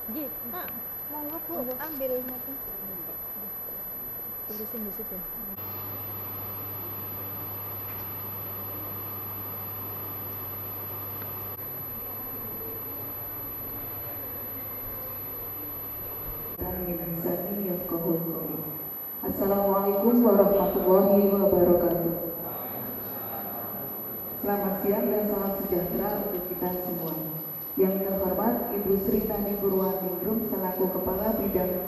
Gitu. Kak, monggo Bu, ambil Tulisin di situ. Assalamualaikum warahmatullahi wabarakatuh. Selamat siang dan salam sejahtera untuk kita semua. Yang terhormat Ibu Sri Tani Purwaningrum selaku Kepala Bidang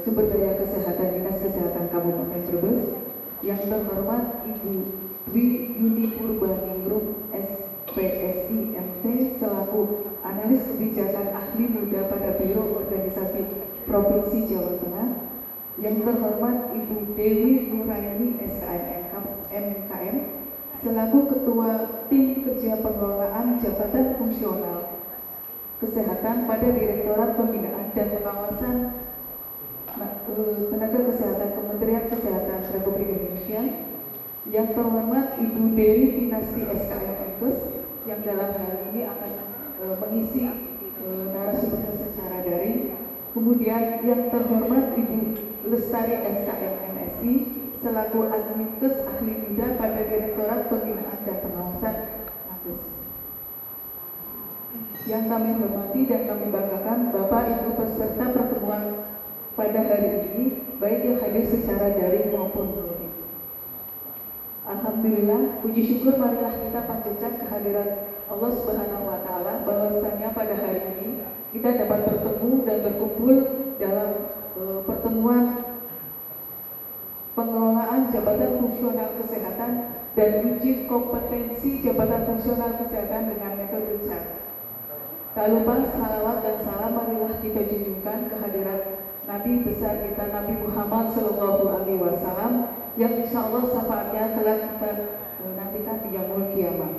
Sumber Daya Kesehatan Dinas Kesehatan Kabupaten Brebes. Yang terhormat Ibu Dwi Yuni Purwaningrum SPSI MT selaku Analis Kebijakan Ahli Muda pada Biro Organisasi Provinsi Jawa Tengah. Yang terhormat Ibu Dewi Nuraini SKM MKM selaku Ketua Tim Kerja Pengelolaan Jabatan Fungsional Kesehatan pada Direktorat Pembinaan dan Pengawasan Tenaga Kesehatan Kementerian Kesehatan Republik Indonesia. Yang terhormat Ibu Dewi Pinasti SKM Mkes yang dalam hal ini akan mengisi narasumber secara daring. Kemudian yang terhormat Ibu Lestari SKM MSI selaku Adminkes Ahli Muda pada Direktorat Pembinaan dan Pengawasan Nakes. Yang kami hormati dan kami banggakan Bapak Ibu peserta pertemuan pada hari ini, baik yang hadir secara daring maupun luring. Alhamdulillah, puji syukur marilah kita panjatkan kehadiran Allah Subhanahu wa Ta'ala bahwasanya pada hari ini kita dapat bertemu dan berkumpul dalam pertemuan pengelolaan jabatan fungsional kesehatan dan uji kompetensi jabatan fungsional kesehatan dengan metode CHART. Tak lupa salawat dan salam marilah kita junjungkan kehadiran Nabi besar kita Nabi Muhammad SAW yang insya Allah syafaatnya telah kita nantikan di yaumul kiamah.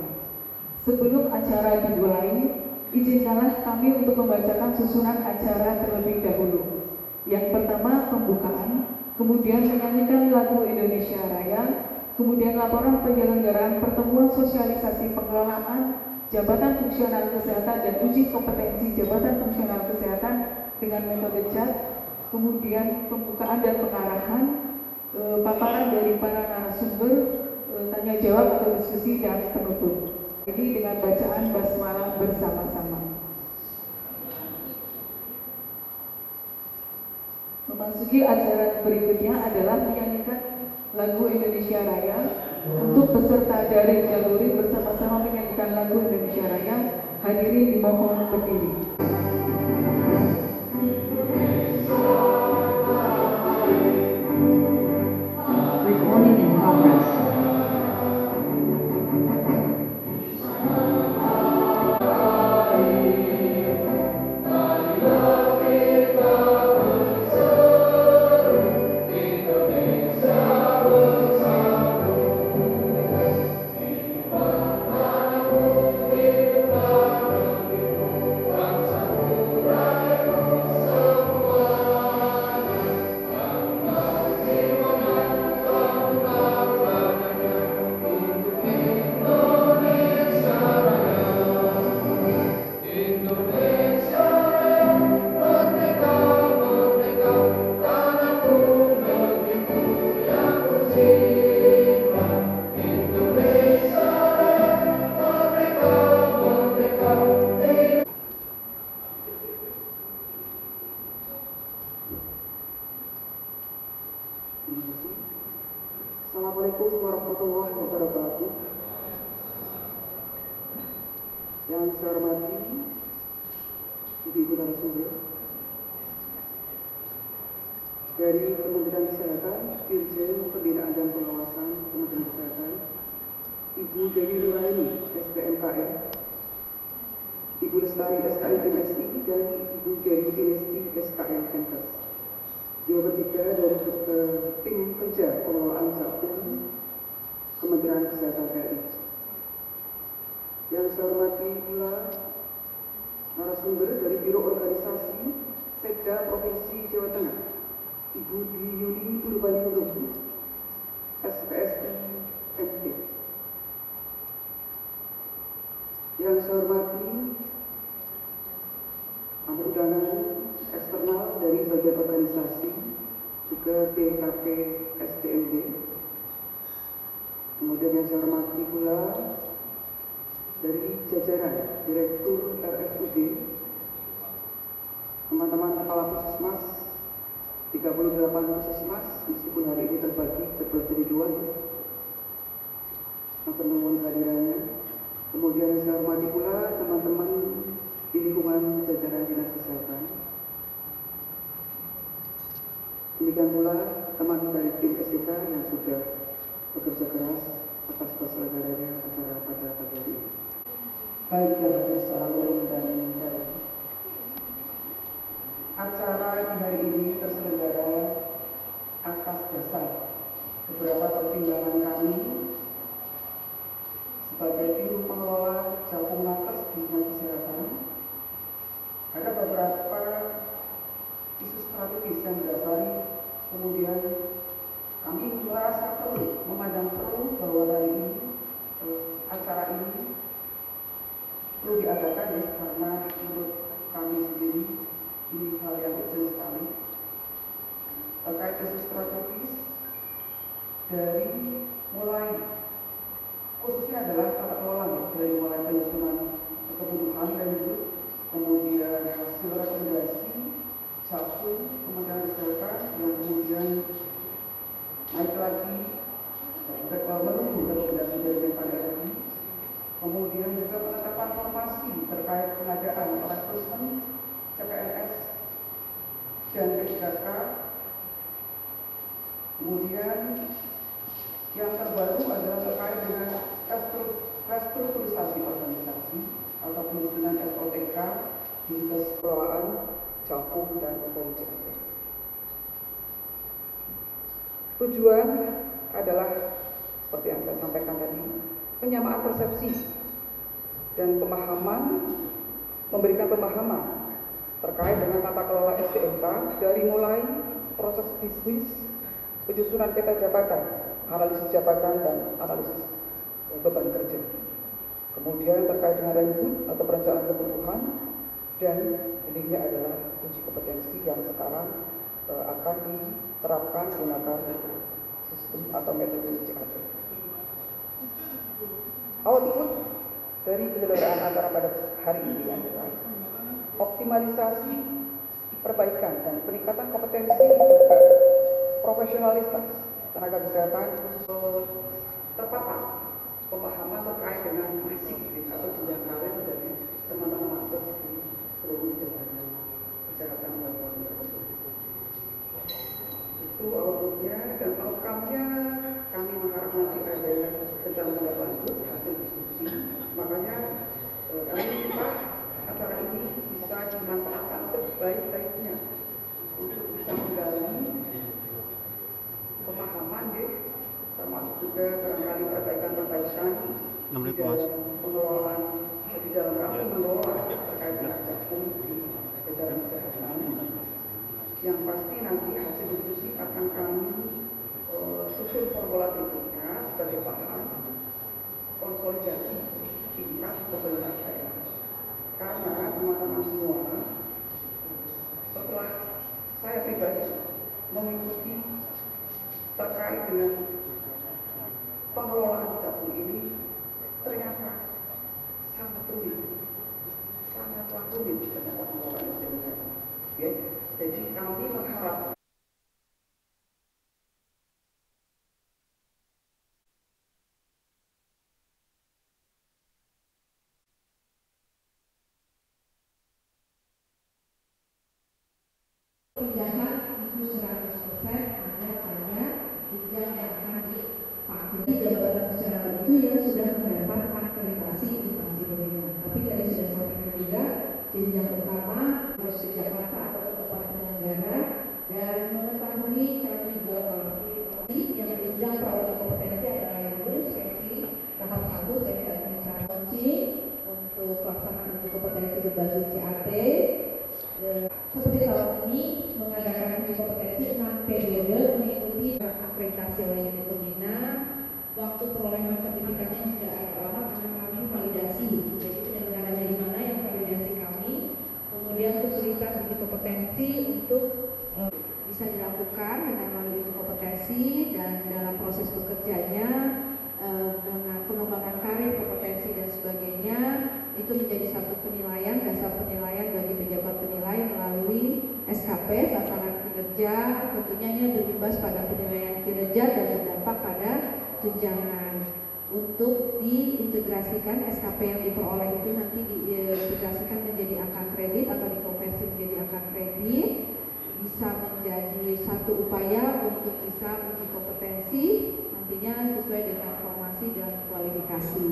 Sebelum acara dimulai, izinkanlah kami untuk membacakan susunan acara terlebih dahulu. Yang pertama pembukaan, kemudian menyanyikan lagu Indonesia Raya, kemudian laporan penyelenggaraan pertemuan sosialisasi pengelolaan jabatan fungsional kesehatan dan uji kompetensi jabatan fungsional kesehatan dengan metode CHART, kemudian pembukaan dan pengarahan, paparan dari para narasumber, tanya jawab atau diskusi dan penutup. Jadi dengan bacaan basmalah bersama-sama. Memasuki acara berikutnya adalah menyanyikan lagu Indonesia Raya. Untuk peserta daring dan luring bersama-sama menyanyikan lagu Indonesia Raya, hadirin dimohon berdiri. Recording in progress. Assalamualaikum warahmatullahi wabarakatuh. Yang saya hormati Ibu narasumber dari Kementerian Kesehatan, Dirjen Pembinaan dan Pengawasan Kementerian Kesehatan, Ibu Dewi Nuraini SPMKM, Ibu Lestari SKM MSI dan Ibu Dewi Pinasti SKM Mkes. Yang ketiga dari tim kerja pengelolaan Jabatan Kementerian Kesehatan RI. Yang saya hormati pula narasumber dari Biro Organisasi Sekda Provinsi Jawa Tengah, Ibu Dwi Yuni Purwaningrum SPSI MT. Yang saya hormati tamu undangan bagian organisasi, juga DKP SDMB. Kemudian yang saya hormati pula dari jajaran Direktur RSUD, teman-teman kepala puskesmas, 38 puskesmas, meskipun hari ini terbagi jadi 2 ya. Mohon kehadirannya. Kemudian yang saya hormati pula teman-teman di lingkungan jajaran Dinas Kesehatan. Demikian pula teman dari tim SDK yang sudah bekerja keras atas terselenggaranya acara pada pagi hari ini. Baik dari seluruh dan dari acara di hari ini terselenggara atas dasar beberapa pertimbangan kami sebagai tim pengelola Jakung Nakes di Dinas Kesehatan. Ada beberapa isu strategis yang mendasari, kemudian kami merasa perlu bahwa hari ini acara ini perlu diadakan ya, karena menurut kami sendiri ini hal yang urgent sekali terkait isu strategis dari mulai khususnya adalah tata kelola ya, dari mulai penyusunan kebutuhan lanjut, kemudian hasil rekomendasi Jakung Kementerian Kesehatan yang kemudian naik lagi menunggu rekomendasi dari Menpan, kemudian juga penetapan formasi terkait pengadaan rekrutmen CPNS dan P3K, kemudian yang terbaru adalah terkait dengan restrukturisasi organisasi atau penyusunan SOTK di keseluruhan Jakung dan UPJAT. Tujuan adalah seperti yang saya sampaikan tadi, penyamaan persepsi dan pemahaman, memberikan pemahaman terkait dengan tata kelola SDMK dari mulai proses bisnis, penyusunan peta jabatan, analisis jabatan dan analisis beban kerja. Kemudian terkait dengan rembuk atau perencanaan kebutuhan, dan ini adalah uji kompetensi yang sekarang akan diterapkan menggunakan sistem atau metode CAT. Output dari penyelenggaraan acara pada hari ini adalah optimalisasi, perbaikan dan peningkatan kompetensi profesionalitas tenaga kesehatan terpapar pemahaman terkait dengan fisik atau jenjang karir dari teman-teman nakes di seluruh jajaran kesehatan dan tersebut. Itu outputnya, dan outcome-nya kami mengharap nanti ada tentang lanjut hasil diskusi. Makanya kami minta acara ini bisa dimanfaatkan sebaik-baiknya untuk bisa mendalami pemahaman ya, termasuk juga barangkali perbaikan-perbaikan di dalam pengelolaan, di dalam rangka mengelola terkait dengan Jakung di jajaran kesehatan. Yang pasti nanti hasil diskusi akan kami susun formula berikutnya sebagai bahan konsolidasi tingkat pemerintah daerah. Karena teman-teman semua, setelah saya pribadi mengikuti terkait dengan pengelolaan Jakung ini, ternyata sangat rumit, sangatlah rumit ternyata pengelolaan Jakung. Ya, jadi kami mengharap pindahan itu 100% ada pada jenjang yang akan dipakai. Jabatan nasional itu ya sudah mendapat akreditasi instansi pemerintahan. Tapi tadi sudah sampaikan juga jenjang utama harus ke Jakarta atau ke tempat penyelenggara, dan mengetahui kami juga yang jenjang perolehan kompetensi adalah yang dulu seleksi tahap 1 seleksi administrasi untuk pelaksanaan uji kompetensi berbasis CAT. Seperti tahun ini mengadakan uji kompetensi 6 periode mengikuti akreditasi oleh Unit Pembina. Waktu perolehan sertifikatnya sudah agak lama karena kami validasi. Jadi penyelenggaranya di mana yang validasi kami. Kemudian kesulitan fasilitas uji kompetensi untuk bisa dilakukan dengan melalui uji kompetensi, dan dalam proses bekerjanya dengan pengembangan karir, kompetensi dan sebagainya itu menjadi satu penilaian, dasar penilaian bagi pejabat penilai melalui SKP sasaran kinerja. Tentunya ini berimbas pada penilaian kinerja dan berdampak pada tunjangan. Untuk diintegrasikan SKP yang diperoleh itu nanti diintegrasikan menjadi angka kredit atau dikonversi menjadi angka kredit, bisa menjadi satu upaya untuk bisa uji kompetensi nantinya sesuai dengan formasi dan kualifikasi.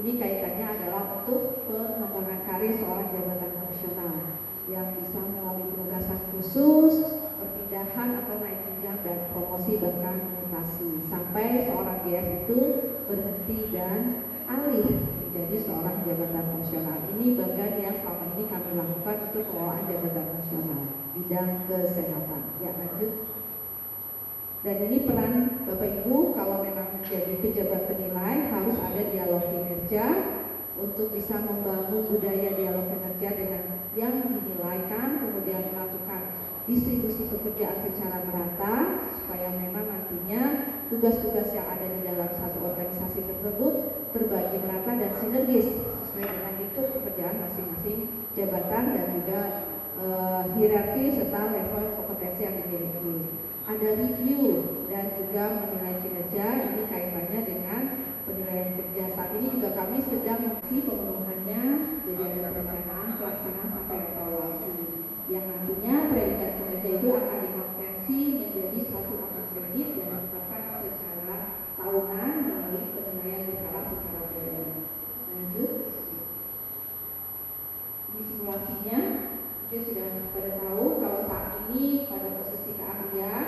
Ini kaitannya adalah untuk pengembangan karir seorang jabatan profesional yang bisa melalui penugasan khusus, perpindahan atau naik jenjang dan promosi bahkan mutasi sampai seorang GF itu berhenti dan alih menjadi seorang jabatan fungsional. Ini bagian yang selama ini kami lakukan untuk pengelolaan jabatan fungsional bidang kesehatan. Ya, lanjut. Dan ini peran Bapak Ibu kalau memang menjadi pejabat penilai harus ada dialog kinerja untuk bisa membangun budaya dialog kinerja dengan yang dinilaikan, kemudian melakukan distribusi pekerjaan secara merata supaya memang nantinya tugas-tugas yang ada di dalam satu organisasi tersebut terbagi merata dan sinergis sesuai dengan itu pekerjaan masing-masing jabatan dan juga hierarki serta level kompetensi yang dimiliki. Ada review dan juga menilai kinerja, ini kaitannya dengan penilaian kerja. Saat ini juga kami sedang mengisi pemenuhannya, jadi ada perencanaan, pelaksanaan sampai evaluasi yang nantinya predikat kinerja itu akan dikonversi menjadi suatu angka kredit dan ditetapkan secara tahunan melalui penilaian berkala secara bulanan. Lanjut. Di simulasinya dia sudah pada tahu kalau saat ini pada posisi keahlian,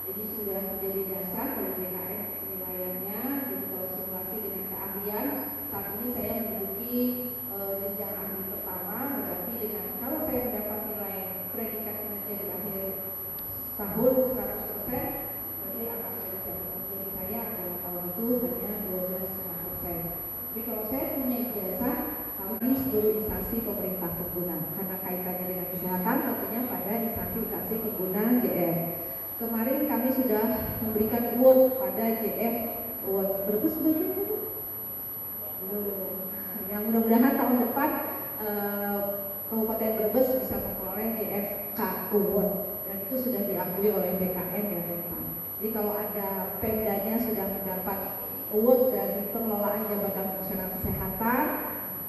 jadi sudah menjadi dasar dari BKN penilaiannya. Jadi kalau simulasi dengan keahlian, saat ini saya menduduki jenjang ahli pertama, berarti dengan kalau saya mendapat nilai predikat kinerja di akhir tahun 100%, berarti akan jadi saya adalah tahun itu hanya 12,5%. Jadi kalau saya punya ijazah di seluruh instansi pemerintah pengguna, karena kaitannya dengan kesehatan tentunya pada instansi pengguna JF. Kemarin kami sudah memberikan award pada JF award Brebes yang mudah-mudahan tahun depan Kabupaten Brebes bisa memperoleh JFK Award dan itu sudah diakui oleh BKN dan Menpan. Jadi kalau ada Pemdanya sudah mendapat award dari pengelolaan jabatan fungsional kesehatan,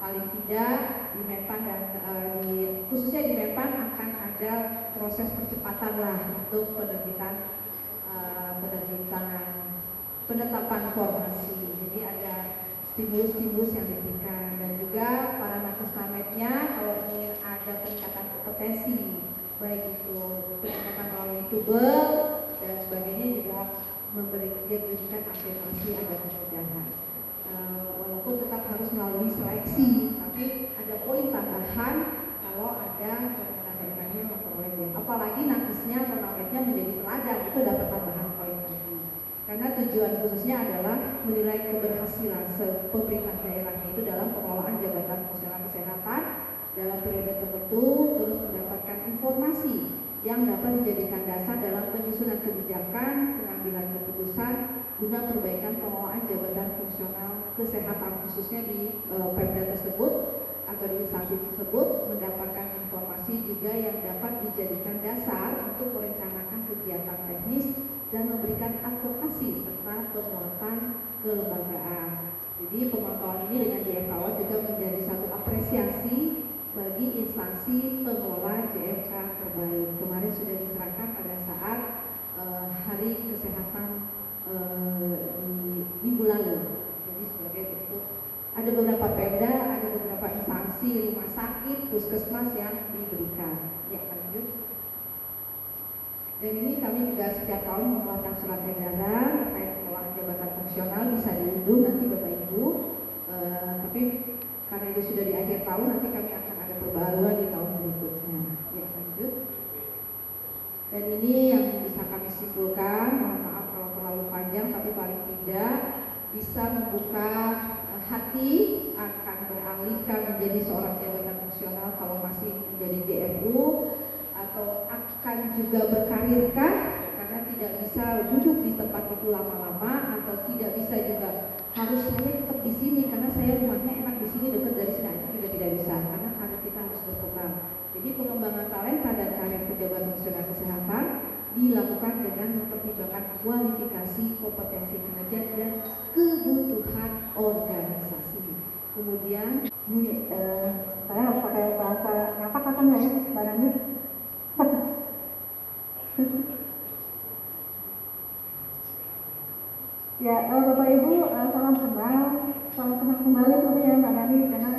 paling tidak di Menpan dan khususnya di Menpan akan ada proses percepatan lah untuk penetapan formasi. Jadi ada stimulus-stimulus yang diberikan dan juga para nakes tametnya kalau ingin ada peningkatan kompetensi baik itu peningkatan melalui tubel dan sebagainya juga memberikan afirmasi ada kemudahan. Walaupun tetap harus melalui seleksi, tapi ada poin tambahan kalau ada rekan-rekan yang memperoleh dia. Apalagi nakesnya atau nakesnya menjadi teladan, itu dapat tambahan poin lagi. Karena tujuan khususnya adalah menilai keberhasilan pemerintah daerahnya itu dalam pengelolaan jabatan fungsional kesehatan dalam periode tertentu, terus mendapatkan informasi yang dapat dijadikan dasar dalam penyusunan kebijakan, pengambilan keputusan guna perbaikan pengelolaan jabatan fungsional kesehatan khususnya di Pemda tersebut atau di instansi tersebut, mendapatkan informasi juga yang dapat dijadikan dasar untuk merencanakan kegiatan teknis dan memberikan advokasi serta penguatan kelembagaan. Jadi pemantauan ini dengan JFK juga menjadi satu apresiasi bagi instansi pengelola JFK terbaik. Kemarin sudah diserahkan pada saat Hari Kesehatan di minggu lalu. Jadi sebagai bentuk ada beberapa Pemda, ada beberapa instansi, rumah sakit, puskesmas yang diberikan. Ya, lanjut. Dan ini kami juga setiap tahun mengeluarkan surat edaran terkait pengelolaan jabatan fungsional, bisa diunduh nanti Bapak Ibu. Tapi karena ini sudah di akhir tahun, nanti kami akan ada perbaruan di tahun berikutnya. Ya, lanjut. Dan ini yang bisa kami simpulkan, mohon maaf kalau terlalu panjang, tapi paling tidak bisa membuka hati akan beralihkah menjadi seorang jabatan fungsional kalau masih menjadi DRU, atau akan juga berkarirkah karena tidak bisa duduk di tempat itu lama-lama, atau tidak bisa juga harus saya tetap di sini karena saya rumahnya enak di sini, dekat dari sini, itu juga tidak bisa karena karir kita harus berkembang. Jadi pengembangan talenta dan karir pejabat fungsional kesehatan dilakukan dengan mempertimbangkan kualifikasi, kompetensi kinerja dan kebutuhan organisasi. Kemudian ini saya harus pakai bahasa ngapa kakak ya Mbak Nani? Ya, Bapak Ibu, salam kenal kembali tentunya Mbak Nani, karena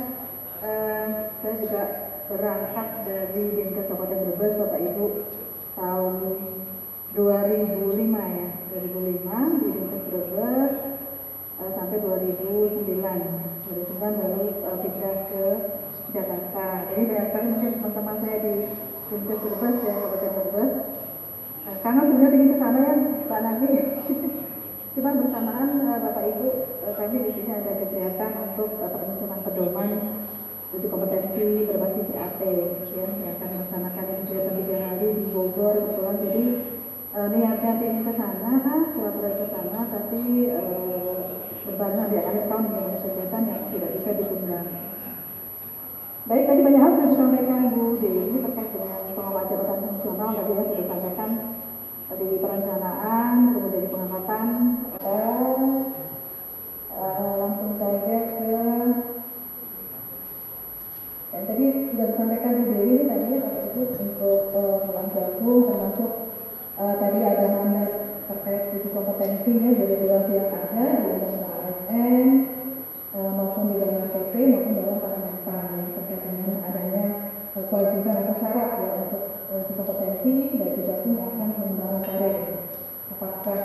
saya juga berangkat dari Dinkes Kabupaten Brebes Bapak Ibu tahun 2005 ya, 2005 di Dinkes Brebes sampai 2009 lalu pindah ke Jakarta. Jadi banyak sekali mungkin teman-teman saya di Dinkes Brebes ya, Kabupaten Brebes. Karena sudah ingin ke sana ya Mbak Nani. Cuma bersamaan Bapak Ibu, kami di sini ada kegiatan untuk penyusunan pedoman uji kompetensi berbasis CAT ya, yang akan melaksanakan kegiatan 3 hari di Bogor kebetulan. Jadi niatnya ingin ke sana, pura-pura ke sana, tapi berbarengan di akhir tahun dengan kegiatan yang tidak bisa ditunda. Baik, tadi banyak hal sudah disampaikan Bu Dewi terkait dengan pengelolaan jabatan fungsional. Tadi ya sudah disampaikan di perencanaan, kemudian di pengangkatan. Langsung saja ke dan tadi sudah disampaikan Bu Dewi tadi ya Bapak Ibu untuk pengelolaan jagung, termasuk tadi ada mandat terkait uji kompetensinya dari regulasi yang ada di dalam ASN maupun di dalam PP maupun dalam parameter yang terkait dengan adanya kewajiban atau syarat ya untuk uji kompetensi dan juga pun akan pengembangan karir. Apakah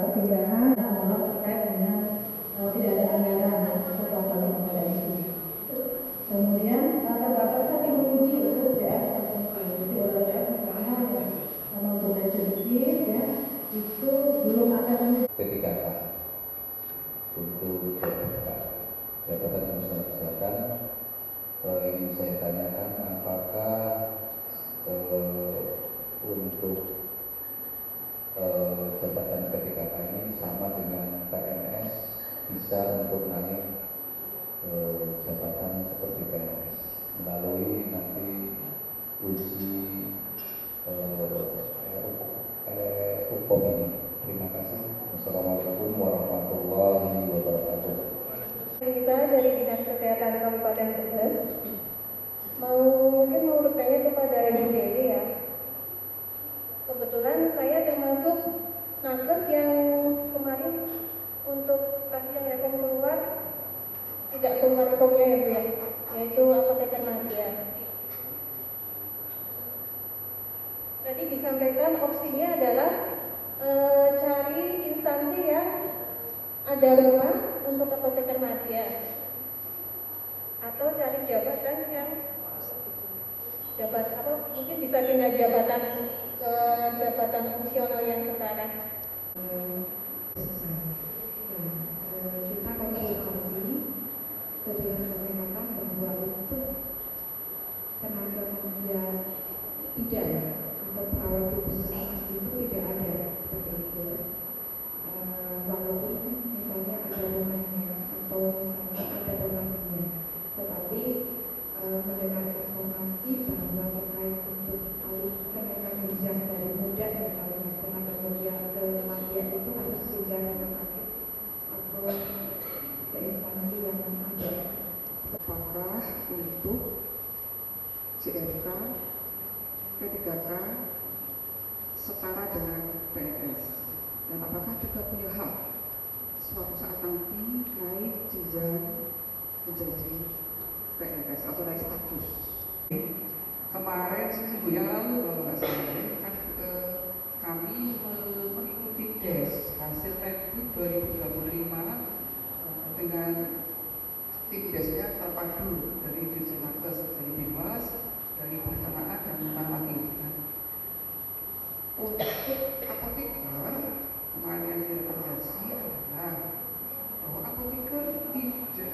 perpindahan atau terkait dengan tidak ada anggaran untuk pelaksanaan kompetensi. Kemudian terdapat satu menguji untuk DSS, jadi DSS misalnya yang mempunyai sedikit ya itu belum akan P3K untuk jabatan fungsional kesehatan. Ingin saya tanyakan apakah untuk jabatan P3K ini sama dengan PNS, bisa untuk naik jabatan seperti PNS melalui nanti uji hukum ini. Terima kasih. Wassalamualaikum warahmatullahi wabarakatuh. Kita dari Dinas Kesehatan Kabupaten Brebes mungkin mau bertanya kepada Ibu Dewi ya. Kebetulan saya termasuk nakes yang kemarin untuk pasien yang keluar tidak keluar rekomnya ya Bu ya, yaitu apoteker Nadia. Tadi disampaikan opsinya adalah cari instansi yang ada rumah untuk apoteker Nadia, atau cari jabatan yang mungkin bisa pindah jabatan ke jabatan fungsional yang sekarang. Kita konsultasi ke Dinas Kesehatan bahwa untuk tenaga media tidak atau perawat puskesmas itu tidak ada seperti itu. Walaupun misalnya ada rumahnya atau misalnya ada donasinya, tetapi mendengar informasi bahwa terkait untuk alih kenaikan jenjang dari muda misalnya tenaga media ke media itu harus sudah rumah sakit atau ke instansi yang ada. Apakah untuk CRK, P3K setara dengan PNS, dan apakah juga punya hak suatu saat nanti naik jenjang menjadi PNS atau naik status? Kemarin seminggu yang lalu kalau nggak salah kan kami mengikuti hasil Medbud 2025 dengan tim desnya terpadu dari Dirjen Nakes, dari Bimas, dari Perencanaan dan Tata Kehidupan. Untuk apoteker kemarin yang direkomendasi adalah bahwa apoteker tidak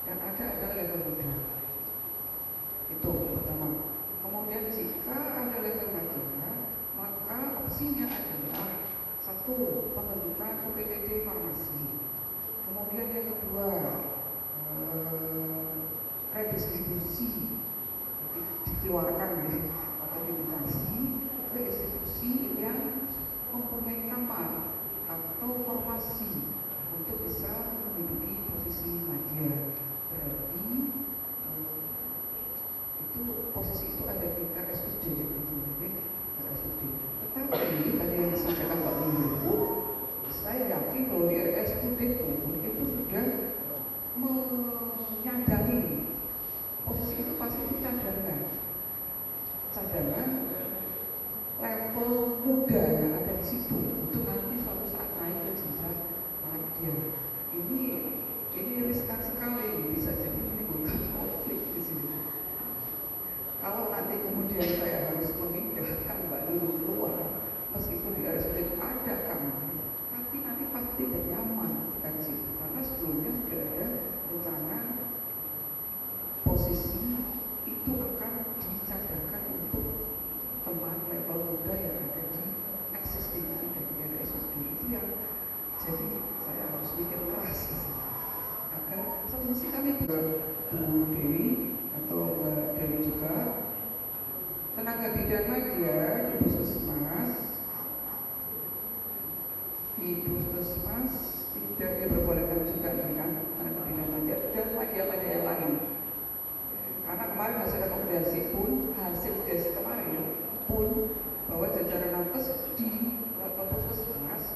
yang ada adalah level muda. Itu pertama. Kemudian jika ada level madia, maka opsinya adalah satu, pembentukan UPTD farmasi. Kemudian yang kedua, redistribusi dikeluarkan atau dimutasi ke institusi yang mempunyai kamar atau formasi untuk bisa menduduki posisi madia. Berarti itu posisi itu ada di RSUD gitu, RSUD. Tetapi tadi yang disampaikan Pak Guru, saya yakin bahwa di RSUD itu sudah menyadari posisi itu pasti itu cadangan level muda yang ada di situ untuk nanti suatu saat naik ke jenjang madia. Ini riskan sekali, bisa jadi menimbulkan konflik di sini. Kalau nanti kemudian saya harus memindahkan Mbak Lulu keluar, meskipun di RSUD itu ada kamar, tapi nanti pasti tidak nyaman kan sih, karena sebelumnya sudah ada rencana posisi itu akan dicadangkan untuk teman level muda yang ada di existing yang ada di RSUD. Itu yang jadi saya harus mikir keras agar solusi kami Bu Dewi atau Mbak Dewi juga, tenaga bidan madia di puskesmas tidak diperbolehkan juga dengan tenaga bidan madia dan madia-madia yang lain. Karena kemarin hasil rekomendasi pun, hasil tes kemarin pun bahwa jajaran nakes di puskesmas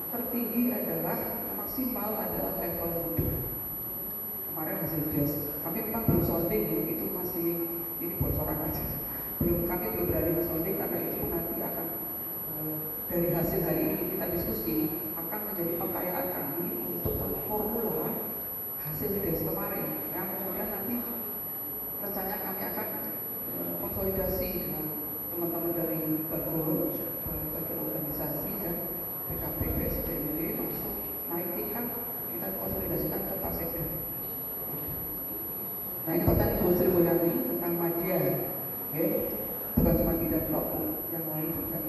tertinggi adalah maksimal adalah level muda. Kemarin hasil tes, kami memang belum sounding, itu masih ini bocoran aja. Kami belum berani sounding karena itu nanti akan dari hasil hari ini kita diskusi akan menjadi pengkayaan kami untuk formula hasil tes kemarin yang kemudian nanti rencana kami akan konsolidasi dengan teman-teman dari bagian organisasi dan PKP PSDMD masuk naik tingkat, kita konsolidasikan ke Paseda. Nah ini pertanyaan Bu Sri Mulyani tentang madia, bukan cuma bidan blok, yang lain juga.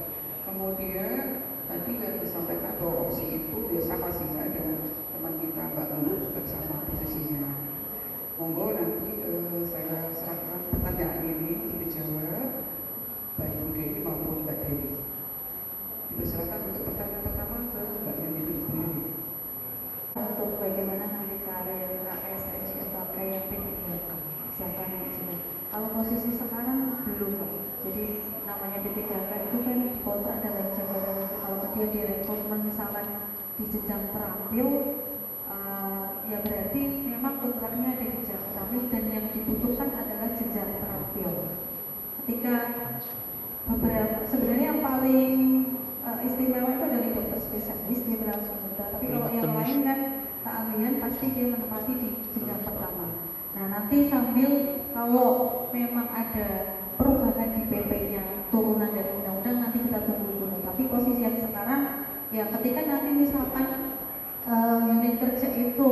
Kemudian tadi yang disampaikan bahwa opsi itu ya sama sih dengan teman kita Mbak Lulu juga sama posisinya. Monggo nanti saya serahkan pertanyaan ini untuk dijawab baik Bu Dewi maupun Mbak Dewi. Dipersilakan untuk pertanyaan pertama ke Mbak Dewi dulu. Untuk bagaimana nanti karir ASN pakai yang P3K, siapa yang izin? Kalau posisi sekarang belum, jadi namanya P3K itu kan dikontrak dalam jabatan. Kalau dia direkrutmen misalkan di jenjang terampil, ya berarti memang kontraknya ada di jenjang terampil dan yang dibutuhkan adalah jenjang terampil. Ketika sebenarnya yang paling istimewa itu adalah dokter spesialis, dia berlangsung muda. Tapi kalau yang lain kan keahlian pasti dia menempati di jenjang pertama. Nah nanti sambil kalau memang ada perubahan di PP-nya, turunan dari undang-undang, nanti kita tunggu dulu. Tapi posisi yang sekarang, ya ketika nanti misalkan unit kerja itu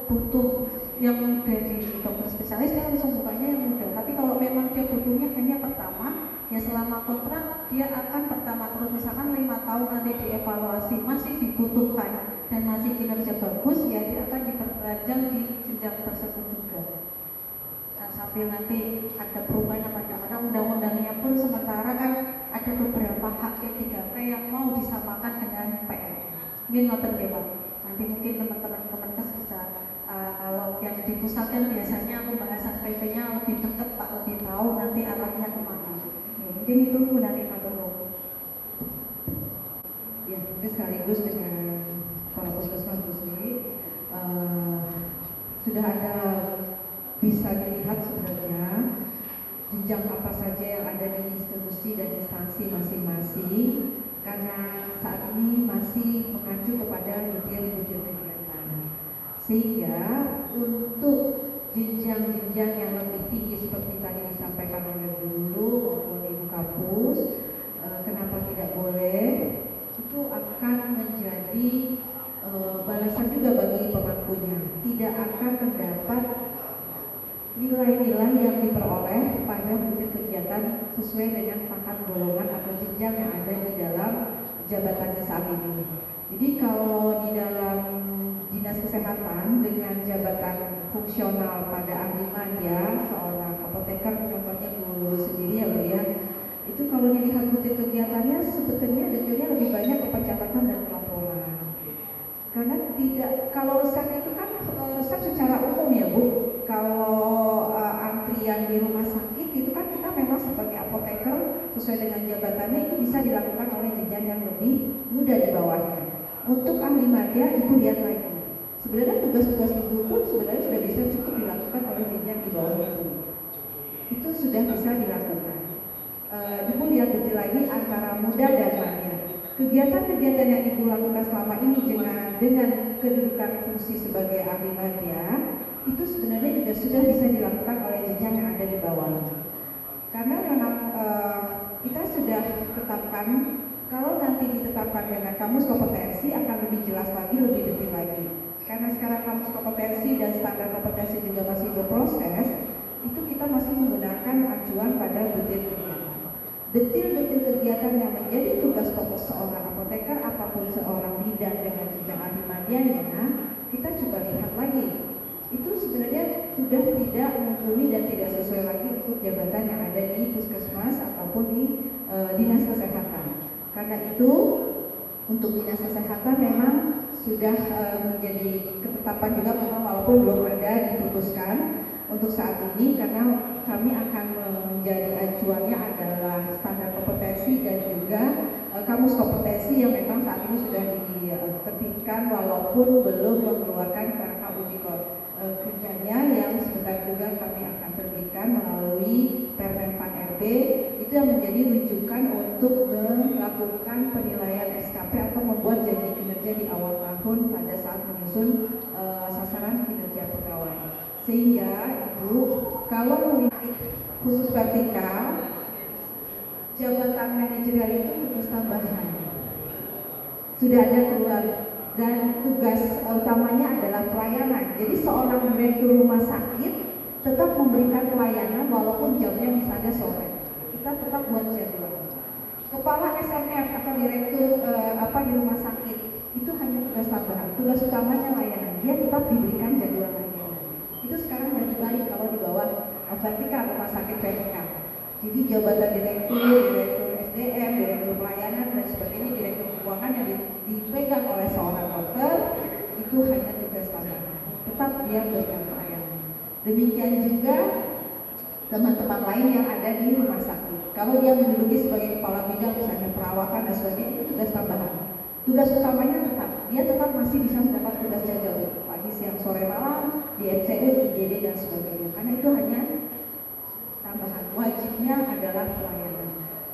butuh yang muda di dokter spesialis, dia langsung bukanya yang muda. Tapi kalau memang dia butuhnya hanya pertama, ya selama kontrak dia akan pertama terus, misalkan 5 tahun nanti dievaluasi masih dibutuhkan dan masih kinerja bagus, ya dia akan diperpanjang di jenjang tersebut juga. Nah, sambil nanti ada perubahan apa karena undang-undangnya pun sementara kan ada beberapa hak P3K yang mau disamakan dengan PM. Mungkin noter ya Pak. Nanti mungkin teman-teman Kemenkes bisa kalau yang dipusatkan biasanya pembahasan PP-nya lebih dekat Pak, lebih tahu nanti arahnya kemana. Ya, mungkin itu dari Pak Tunggu. Ya, mungkin sekaligus dengan para puskesmas Bu Sri, sudah ada bisa dilihat sebenarnya jenjang apa saja yang ada di institusi dan instansi masing-masing, karena saat ini masih mengacu kepada butir-butir kegiatan. Sehingga untuk jenjang-jenjang yang lebih tinggi seperti tadi disampaikan oleh Guru maupun Ibu Kapus, kenapa tidak boleh, itu akan menjadi balasan juga bagi pemangkunya. Tidak akan terdapat nilai-nilai yang diperoleh pada butir kegiatan sesuai dengan pangkat golongan atau jenjang yang ada di dalam jabatannya saat ini. Jadi kalau di dalam Dinas Kesehatan dengan jabatan fungsional pada ahli media, seorang apoteker contohnya Bu sendiri ya Bu ya, itu kalau dilihat butir kegiatannya sebetulnya detailnya lebih banyak ke pencatatan dan pelaporan. Karena tidak, kalau resep itu kan resep secara umum ya Bu. Kalau antrian di rumah sakit itu kan kita memang sebagai apoteker sesuai dengan jabatannya itu bisa dilakukan oleh jenjang yang lebih muda di bawahnya. Untuk ahli media itu lihat lagi. Sebenarnya tugas-tugas ibu pun sebenarnya sudah bisa cukup dilakukan oleh jenjang di bawah itu. Itu sudah bisa dilakukan. Ibu lihat detail lagi antara muda dan media. Kegiatan-kegiatan yang ibu lakukan selama ini dengan kedudukan fungsi sebagai ahli media itu sebenarnya juga sudah bisa dilakukan oleh jenjang yang ada di bawah. Karena memang kita sudah tetapkan, kalau nanti ditetapkan dengan kamus kompetensi akan lebih jelas lagi, lebih detail lagi. Karena sekarang kamus kompetensi dan standar kompetensi juga masih berproses, itu kita masih menggunakan acuan pada butir kegiatan. Detil-detil kegiatan yang menjadi tugas pokok seorang apoteker apapun seorang bidan dengan jenjang ahli medianya, kita coba lihat lagi. Itu sebenarnya sudah tidak mumpuni dan tidak sesuai lagi untuk jabatan yang ada di puskesmas ataupun di Dinas Kesehatan. Karena itu untuk Dinas Kesehatan memang sudah menjadi ketetapan juga memang walaupun belum ada diputuskan untuk saat ini, karena kami akan menjadi acuannya adalah standar kompetensi dan juga kamus kompetensi yang memang saat ini sudah diterbitkan walaupun belum mengeluarkan kerangka uji kerjanya yang sebentar juga kami akan terbitkan melalui Permen Pan RB. Itu yang menjadi rujukan untuk melakukan penilaian SKP atau membuat janji kinerja di awal tahun pada saat menyusun sasaran kinerja pegawai. Sehingga Ibu kalau melihat khusus vertikal, jabatan manajerial itu tugas tambahan sudah ada keluar dan tugas utamanya adalah pelayanan. Jadi seorang direktur rumah sakit tetap memberikan pelayanan walaupun jamnya misalnya sore, kita tetap buat jadwal. Kepala SMF atau direktur di rumah sakit itu hanya tugas tambahan, tugas utamanya layanan, dia tetap diberikan jadwal layanan. Itu sekarang sudah dibalik kalau di bawah vertikal rumah sakit vertikal. Jadi jabatan direktur SDM, direktur pelayanan dan sebagainya, direktur keuangan yang dipegang oleh seorang dokter itu hanya tugas tambahan. Tetap dia berikan pelayanan. Demikian juga teman-teman lain yang ada di rumah sakit. Kalau dia menduduki sebagai kepala bidang misalnya perawatan dan sebagainya itu tugas tambahan. Tugas utamanya dia tetap masih bisa mendapat tugas jaga pagi, siang, sore, malam di MCU, IGD dan sebagainya. Karena itu hanya tambahan. Wajibnya adalah pelayanan.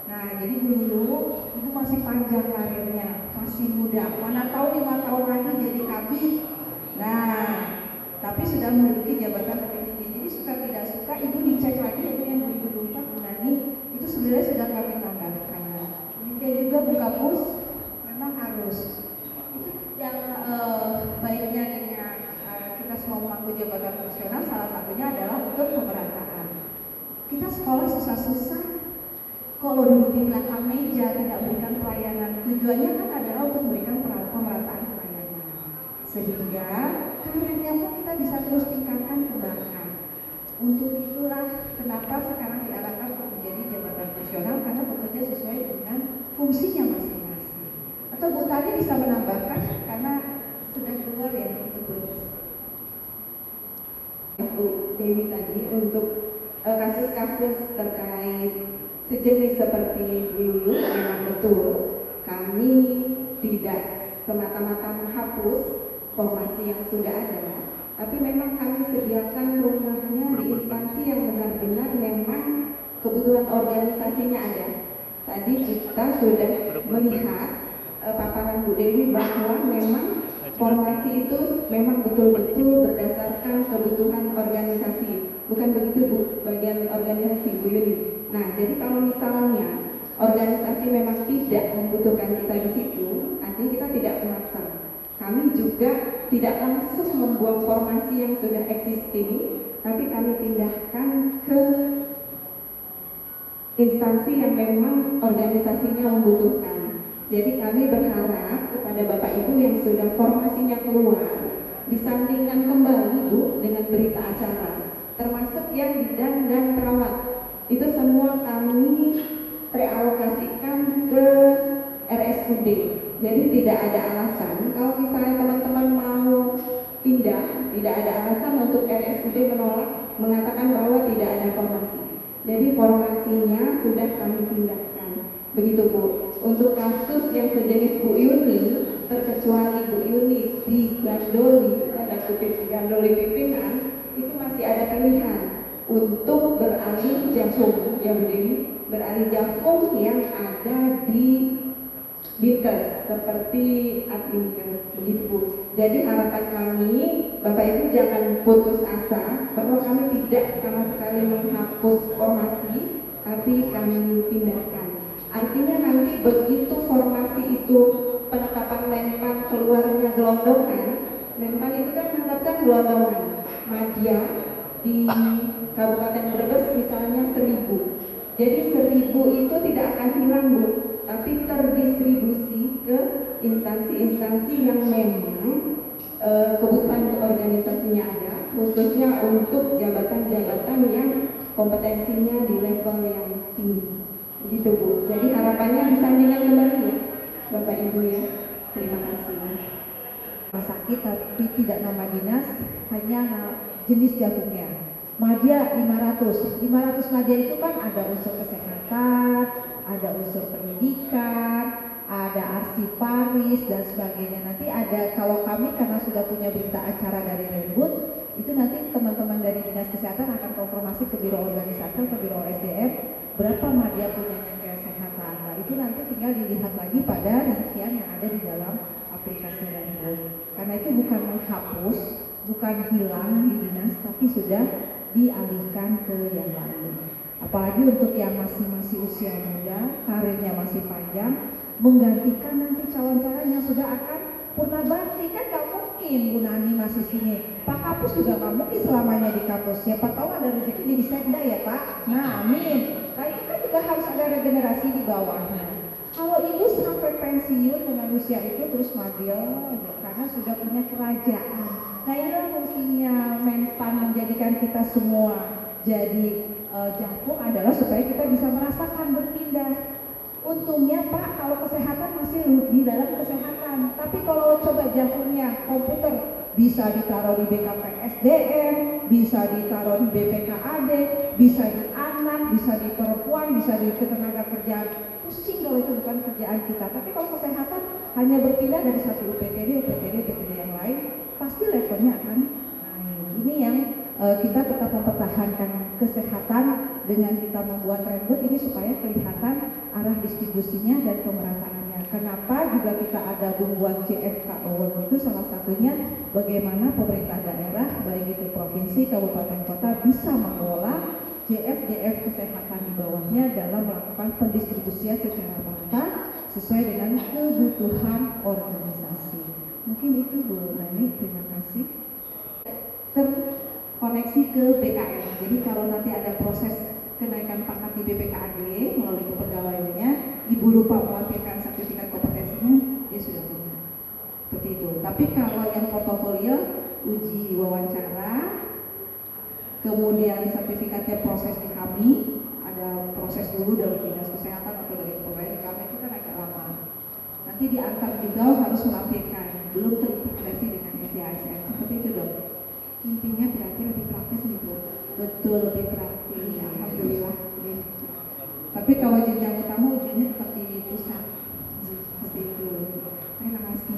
Nah, jadi dulu ibu masih panjang karirnya, masih muda. Mana tahu 5 tahun lagi jadi kabid. Nah, tapi sudah menduduki jabatan tertinggi. Jadi suka tidak suka ibu dicek lagi ibu yang 2024 menani itu sebenarnya sudah kami tambahkan. Demikian juga buka pus memang harus. Itu yang baiknya dengan kita semua memangku jabatan fungsional salah satunya adalah untuk pemerataan. Kita sekolah susah-susah, kalau duduk di belakang meja tidak berikan pelayanan, tujuannya kan adalah untuk memberikan pemerataan pelayanan. Sehingga karirnya pun kita bisa terus tingkatkan, kembangkan. Untuk itulah kenapa sekarang diarahkan untuk menjadi jabatan fungsional karena bekerja sesuai dengan fungsinya masing-masing. Atau Bu Tali bisa menambahkan karena sudah keluar ya untuk Bu Dewi tadi untuk kasus-kasus terkait sejenis seperti dulu memang betul kami tidak semata-mata menghapus formasi yang sudah ada, tapi memang kami sediakan rumahnya di instansi yang benar-benar memang kebutuhan organisasinya ada. Tadi kita sudah melihat paparan Bu Dewi bahwa memang formasi itu memang betul-betul berdasarkan kebutuhan organisasi. Bukan begitu Bu, bagian organisasi Bu Yuli. Nah, jadi kalau misalnya organisasi memang tidak membutuhkan kita di situ, artinya kita tidak memaksa. Kami juga tidak langsung membuang formasi yang sudah existing, tapi kami pindahkan ke instansi yang memang organisasinya membutuhkan. Jadi kami berharap kepada Bapak Ibu yang sudah formasinya keluar, disandingkan kembali Bu dengan berita acara, termasuk yang bidan dan perawat. Itu semua kami realokasikan ke RSUD. Jadi tidak ada alasan kalau misalnya teman-teman mau pindah, tidak ada alasan untuk RSUD menolak, mengatakan bahwa tidak ada formasi. Jadi formasinya sudah kami pindahkan. Begitu Bu. Untuk kasus yang sejenis Bu Yuni, terkecuali Bu Yuni digandoli, ada kutip digandoli pimpinan, itu masih ada pilihan untuk beralih jampung, ya Bu Dewi, beralih jampung yang ada di Dinkes seperti Adminkes, begitu Bu. Jadi harapan kami, Bapak Ibu jangan putus asa bahwa kami tidak sama sekali menghapus formasi, tapi kami pindahkan. Artinya nanti begitu formasi itu penetapan Menpan keluarnya gelondongan, Menpan itu kan menetapkan gelondongan. Madya di Kabupaten Brebes misalnya 1.000. Jadi 1.000 itu tidak akan hilang Bu, tapi terdistribusi ke instansi-instansi yang memang kebutuhan organisasinya ada, khususnya untuk jabatan-jabatan yang kompetensinya di level yang tinggi. Begitu Bu. Jadi harapannya disandingkan kembali ya Bapak Ibu ya. Terima kasih. Rumah sakit tapi tidak nama dinas, hanya jenis jagungnya. Madya 500 madya itu kan ada unsur kesehatan, ada unsur pendidikan, ada arsiparis dan sebagainya. Nanti ada, kalau kami karena sudah punya berita acara dari Rembut, itu nanti teman-teman dari dinas kesehatan akan konfirmasi ke biro organisasi, ke biro SDM berapa madya punyanya kesehatan. Nah itu nanti tinggal dilihat lagi pada rincian yang ada di dalam aplikasi Rembut. Karena itu bukan menghapus, bukan hilang di dinas, tapi sudah dialihkan ke yang lain. Apalagi untuk yang masih usia muda, karirnya masih panjang, menggantikan nanti calon-calon yang sudah akan purna bakti. Kan gak mungkin Bu Nani masih sini, Pak Kapus juga gak mungkin selamanya di Kapus. Siapa tahu ada rezeki jadi sekda ya Pak. Nah amin. Nah itu kan juga harus ada regenerasi di bawahnya. Kalau ibu sampai pensiun dengan usia itu terus madya, karena sudah punya kerajaan. Nah inilah fungsinya Menpan menjadikan kita semua jadi jampung adalah supaya kita bisa merasakan berpindah. Untungnya Pak, kalau kesehatan masih di dalam kesehatan, tapi kalau coba jantungnya komputer bisa ditaruh di BKPSDM, bisa ditaruh di BPKAD, bisa di anak, bisa di perempuan, bisa di ketenaga kerjaan. Pusing kalau itu bukan kerjaan kita. Tapi kalau kesehatan hanya berpindah dari satu UPTD yang lain, pasti levelnya akan naik. Ini yang kita tetap mempertahankan kesehatan dengan kita membuat Rembut ini supaya kelihatan arah distribusinya dan pemerataannya. Kenapa juga kita ada membuat JFK Award itu salah satunya bagaimana pemerintah daerah baik itu provinsi, kabupaten, kota bisa mengelola JF kesehatan di bawahnya dalam melakukan pendistribusian secara merata sesuai dengan kebutuhan organisasi. Mungkin itu Bu Nani, terima kasih. Terkoneksi ke BKN. Jadi kalau nanti ada proses kenaikan pangkat di BPKAD melalui kepegawaiannya, Ibu lupa melampirkan sertifikat kompetensinya, dia sudah punya. Seperti itu. Tapi kalau yang portofolio, uji wawancara, kemudian sertifikatnya proses di kami, ada proses dulu dari dinas kesehatan atau dari pegawai di kami itu kan agak lama. Nanti diantar juga harus melampirkan, belum terintegrasi dengan SDASN. Seperti itu Dok. Intinya berarti lebih praktis gitu. Betul, lebih praktis. Ya, alhamdulillah. Tapi kalau jenjang utama ujiannya tetap di pusat. Seperti itu. Terima kasih.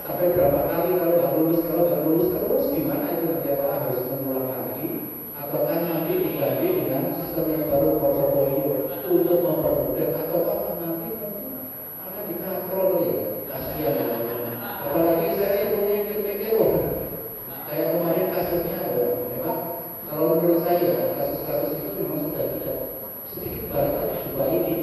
Sampai berapa kali kalau nggak lulus terus gimana itu nanti apakah harus mengulang lagi ataukah nanti diganti dengan sistem yang baru portofolio untuk mempermudah atau apa nanti akan dikatrol ya kasihan ya. Apalagi saya mikir loh kayak kemarin kasusnya memang kalau menurut saya kasus-kasus itu memang sudah tidak sedikit banyak juga ini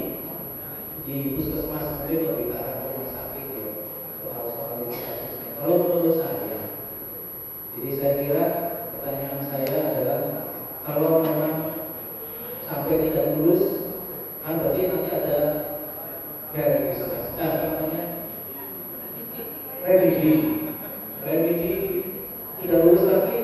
tidak lulus lagi